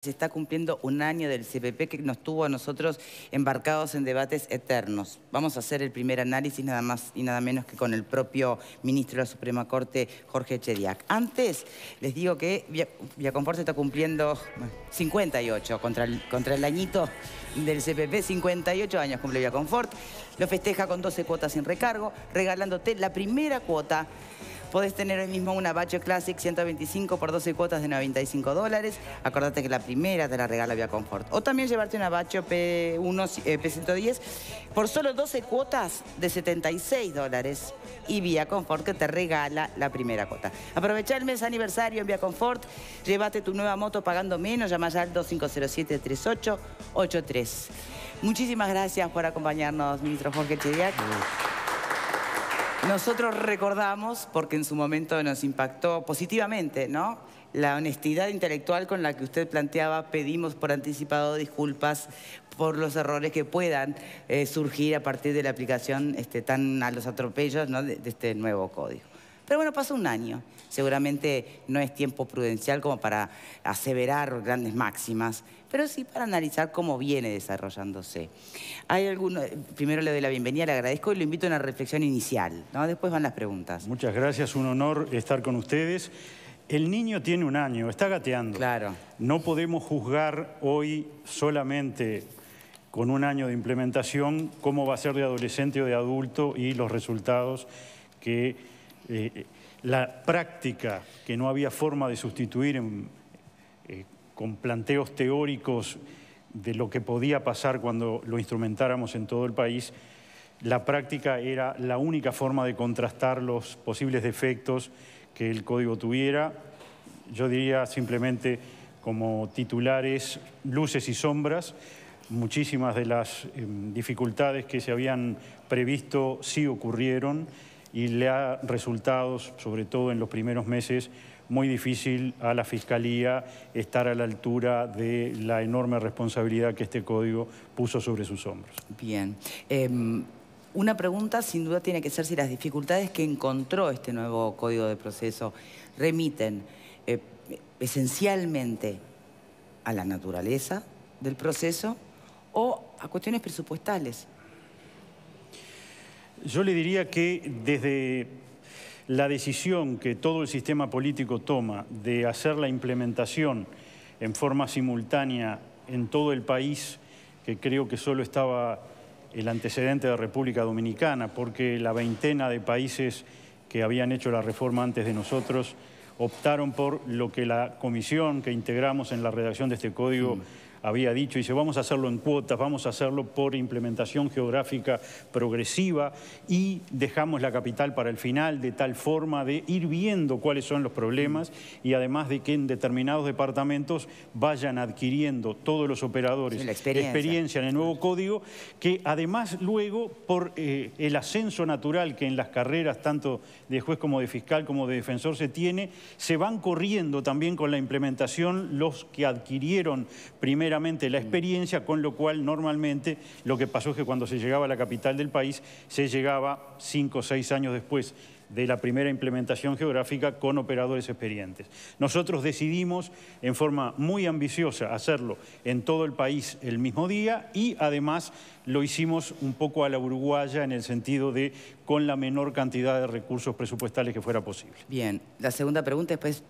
Se está cumpliendo un año del CPP que nos tuvo a nosotros embarcados en debates eternos. Vamos a hacer el primer análisis nada más y nada menos que con el propio ministro de la Suprema Corte, Jorge Chediak. Antes, les digo que Viaconfort se está cumpliendo 58 contra el añito del CPP. 58 años cumple Viaconfort. Lo festeja con 12 cuotas sin recargo, regalándote la primera cuota. Podés tener hoy mismo una Bacho Classic 125 por 12 cuotas de $95. Acordate que la primera te la regala Viaconfort. O también llevarte una Bacho P1, P110 por solo 12 cuotas de $76. Y Viaconfort que te regala la primera cuota. Aprovecha el mes aniversario en Viaconfort. Llévate tu nueva moto pagando menos. Llama ya al 2507-3883. Muchísimas gracias por acompañarnos, ministro Jorge Chediak. Nosotros recordamos, porque en su momento nos impactó positivamente, ¿no?, la honestidad intelectual con la que usted planteaba, pedimos por anticipado disculpas por los errores que puedan surgir a partir de la aplicación tan a los atropellos, ¿no?, de este nuevo código. Pero bueno, pasó un año. Seguramente no es tiempo prudencial como para aseverar grandes máximas, pero sí para analizar cómo viene desarrollándose. Hay alguno, primero le doy la bienvenida, le agradezco y lo invito a una reflexión inicial, ¿no? Después van las preguntas. Muchas gracias, un honor estar con ustedes. El niño tiene un año, está gateando. Claro. No podemos juzgar hoy solamente con un año de implementación cómo va a ser de adolescente o de adulto y los resultados que la práctica que no había forma de sustituir con planteos teóricos de lo que podía pasar cuando lo instrumentáramos en todo el país, la práctica era la única forma de contrastar los posibles defectos que el código tuviera. Yo diría simplemente como titulares, luces y sombras. Muchísimas de las dificultades que se habían previsto sí ocurrieron y le ha resultado, sobre todo en los primeros meses, muy difícil a la Fiscalía estar a la altura de la enorme responsabilidad que este código puso sobre sus hombros. Bien. Una pregunta sin duda tiene que ser si las dificultades que encontró este nuevo Código de Proceso remiten esencialmente a la naturaleza del proceso o a cuestiones presupuestales. Yo le diría que desde la decisión que todo el sistema político toma de hacer la implementación en forma simultánea en todo el país, que creo que solo estaba el antecedente de República Dominicana, porque la veintena de países que habían hecho la reforma antes de nosotros optaron por lo que la comisión que integramos en la redacción de este código había dicho, y dice, vamos a hacerlo en cuotas, vamos a hacerlo por implementación geográfica progresiva y dejamos la capital para el final, de tal forma de ir viendo cuáles son los problemas y además de que en determinados departamentos vayan adquiriendo todos los operadores experiencia en el nuevo código, que además luego por el ascenso natural que en las carreras tanto de juez como de fiscal como de defensor se tiene, se van corriendo también con la implementación los que adquirieron primero la experiencia, con lo cual normalmente lo que pasó es que cuando se llegaba a la capital del país se llegaba 5 o 6 años después de la primera implementación geográfica con operadores experientes. Nosotros decidimos en forma muy ambiciosa hacerlo en todo el país el mismo día y además lo hicimos un poco a la uruguaya en el sentido de con la menor cantidad de recursos presupuestales que fuera posible. Bien, la segunda pregunta después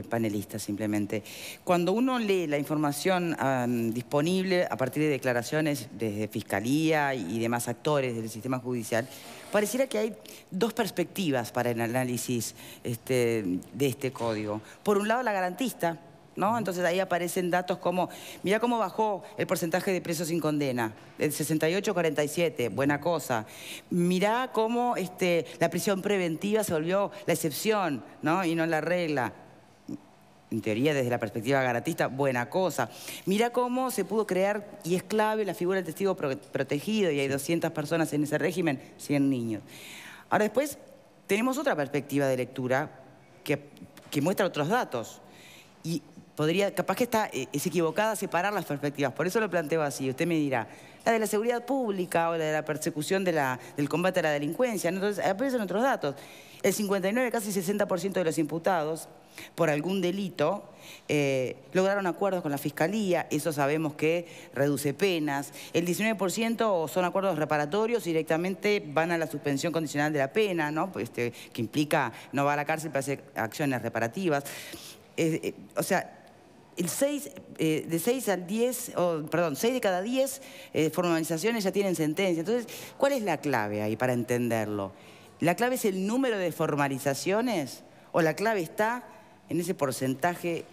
panelista simplemente. Cuando uno lee la información disponible a partir de declaraciones desde Fiscalía y demás actores del sistema judicial, pareciera que hay dos perspectivas para el análisis de este código. Por un lado, la garantista, ¿no? Entonces ahí aparecen datos como, mirá cómo bajó el porcentaje de presos sin condena, el 68 a 47, buena cosa. Mirá cómo la prisión preventiva se volvió la excepción, ¿no?, y no la regla. En teoría, desde la perspectiva garantista, buena cosa. Mirá cómo se pudo crear, y es clave, la figura del testigo protegido, y hay 200 personas en ese régimen, 100 niños. Ahora después tenemos otra perspectiva de lectura que muestra otros datos. Y capaz que es equivocada separar las perspectivas, por eso lo planteo así. Usted me dirá, la de la seguridad pública o la de la persecución del combate a la delincuencia, ¿no? Entonces aparecen otros datos. El 59, casi 60% de los imputados por algún delito, lograron acuerdos con la Fiscalía, eso sabemos que reduce penas. El 19% son acuerdos reparatorios y directamente van a la suspensión condicional de la pena, ¿no? Pues, que implica no va a la cárcel para hacer acciones reparativas. O sea, de 6 al 10, perdón, 6 de cada 10 formalizaciones ya tienen sentencia. Entonces, ¿cuál es la clave ahí para entenderlo? ¿La clave es el número de formalizaciones o la clave está en ese porcentaje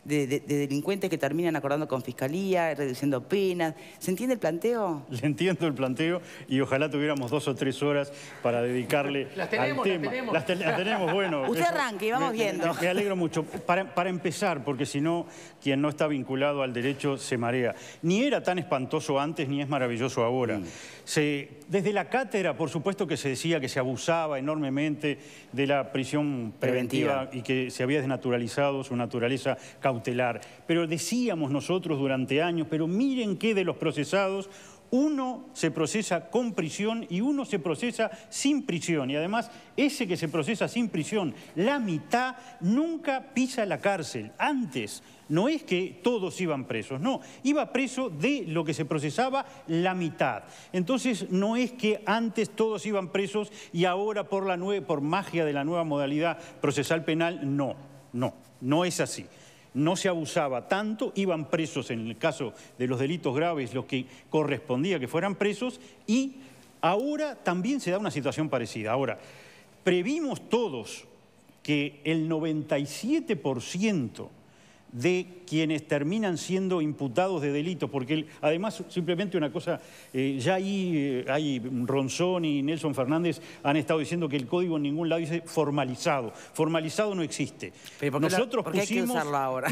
de delincuentes que terminan acordando con Fiscalía, reduciendo penas? ¿Se entiende el planteo? Le entiendo el planteo y ojalá tuviéramos 2 o 3 horas para dedicarle al tema. Las tenemos, bueno. Usted arranque y vamos viendo. Me alegro mucho. Para empezar, porque si no, quien no está vinculado al derecho se marea. Ni era tan espantoso antes, ni es maravilloso ahora. Desde la cátedra, por supuesto que se decía que se abusaba enormemente de la prisión preventiva y que se había desnaturalizado su naturaleza cautelar. Pero decíamos nosotros durante años, pero miren que de los procesados, uno se procesa con prisión y uno se procesa sin prisión. Y además, ese que se procesa sin prisión, la mitad nunca pisa la cárcel. Antes, no es que todos iban presos, no. Iba preso de lo que se procesaba la mitad. Entonces, no es que antes todos iban presos y ahora por magia de la nueva modalidad procesal penal, no es así. No se abusaba tanto, iban presos en el caso de los delitos graves los que correspondía que fueran presos y ahora también se da una situación parecida. Ahora, previmos todos que el 97% de quienes terminan siendo imputados de delitos, porque además simplemente una cosa, ya hay Ronzón y Nelson Fernández han estado diciendo que el código en ningún lado dice formalizado. Formalizado no existe. Nosotros pusimos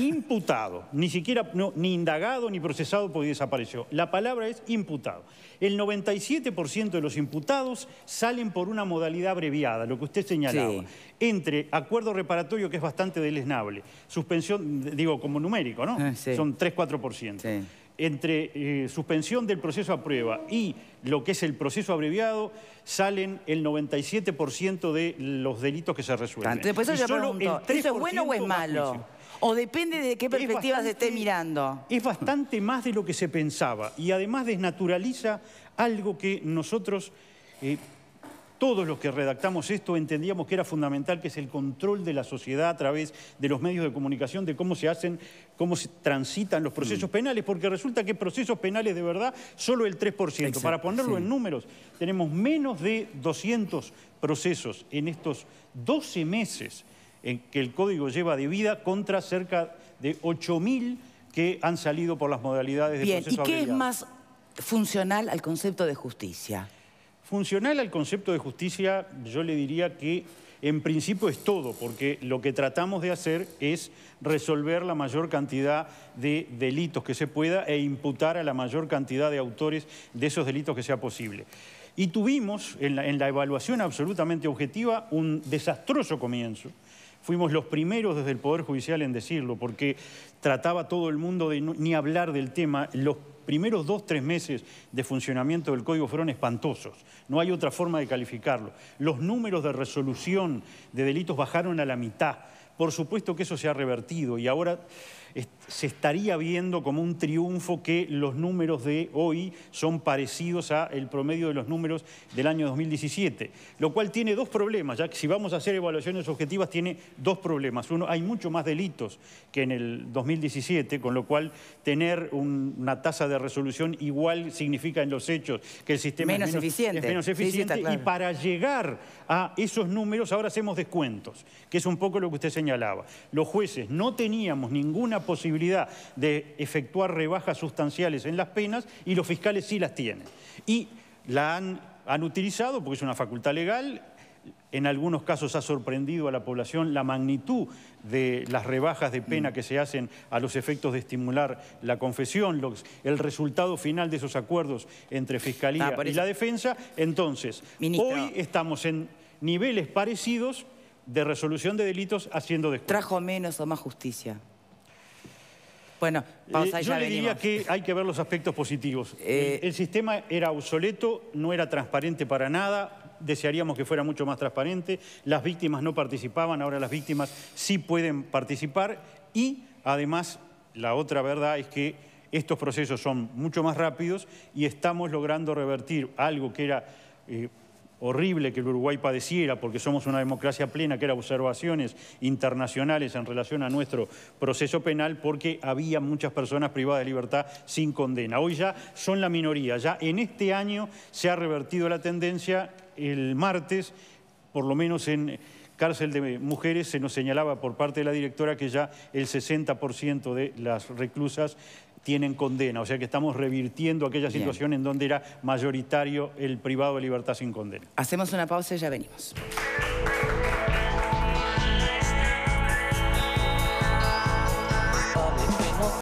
imputado, ni siquiera, ni indagado ni procesado porque desapareció. La palabra es imputado. El 97% de los imputados salen por una modalidad abreviada, lo que usted señalaba, entre acuerdo reparatorio, que es bastante deleznable, suspensión, digo, como numérico, ¿no? Son 3-4%. Entre suspensión del proceso a prueba y lo que es el proceso abreviado, salen el 97% de los delitos que se resuelven. Después yo pregunto, ¿eso es bueno o es malo? ¿O depende de qué perspectiva se esté mirando? Es bastante más de lo que se pensaba y además desnaturaliza algo que nosotros, todos los que redactamos esto, entendíamos que era fundamental, que es el control de la sociedad a través de los medios de comunicación, de cómo se hacen, cómo se transitan los procesos penales, porque resulta que procesos penales de verdad, solo el 3%. Exacto, para ponerlo en números, tenemos menos de 200 procesos en estos 12 meses en que el Código lleva de vida contra cerca de 8.000 que han salido por las modalidades de proceso abreviado. ¿Y qué es más funcional al concepto de justicia? Funcional al concepto de justicia, yo le diría que en principio es todo, porque lo que tratamos de hacer es resolver la mayor cantidad de delitos que se pueda e imputar a la mayor cantidad de autores de esos delitos que sea posible. Y tuvimos en la evaluación absolutamente objetiva un desastroso comienzo. Fuimos los primeros desde el Poder Judicial en decirlo, porque trataba todo el mundo de ni hablar del tema. Los primeros 2-3 meses de funcionamiento del Código fueron espantosos. No hay otra forma de calificarlo. Los números de resolución de delitos bajaron a la mitad. Por supuesto que eso se ha revertido y ahora se estaría viendo como un triunfo que los números de hoy son parecidos al promedio de los números del año 2017, lo cual tiene dos problemas, ya que si vamos a hacer evaluaciones objetivas tiene dos problemas. Uno, hay mucho más delitos que en el 2017, con lo cual tener una tasa de resolución igual significa en los hechos que el sistema es menos eficiente. Y para llegar a esos números ahora hacemos descuentos, que es un poco lo que usted señalaba. Los jueces no teníamos ninguna posibilidad de efectuar rebajas sustanciales en las penas y los fiscales sí las tienen. Y la han utilizado porque es una facultad legal. En algunos casos ha sorprendido a la población la magnitud de las rebajas de pena que se hacen a los efectos de estimular la confesión, el resultado final de esos acuerdos entre Fiscalía y la defensa. Entonces, hoy estamos en niveles parecidos de resolución de delitos haciendo descuentos. ¿Trajo menos o más justicia? Bueno, pausa y yo le diría que hay que ver los aspectos positivos. El sistema era obsoleto, no era transparente para nada, desearíamos que fuera mucho más transparente. Las víctimas no participaban, ahora las víctimas sí pueden participar y además la otra verdad es que estos procesos son mucho más rápidos y estamos logrando revertir algo que era horrible que el Uruguay padeciera, porque somos una democracia plena, que eran observaciones internacionales en relación a nuestro proceso penal, porque había muchas personas privadas de libertad sin condena. Hoy ya son la minoría, ya en este año se ha revertido la tendencia. El martes, por lo menos en cárcel de mujeres, se nos señalaba por parte de la directora que ya el 60% de las reclusas tienen condena, o sea que estamos revirtiendo aquella situación en donde era mayoritario el privado de libertad sin condena. Hacemos una pausa y ya venimos.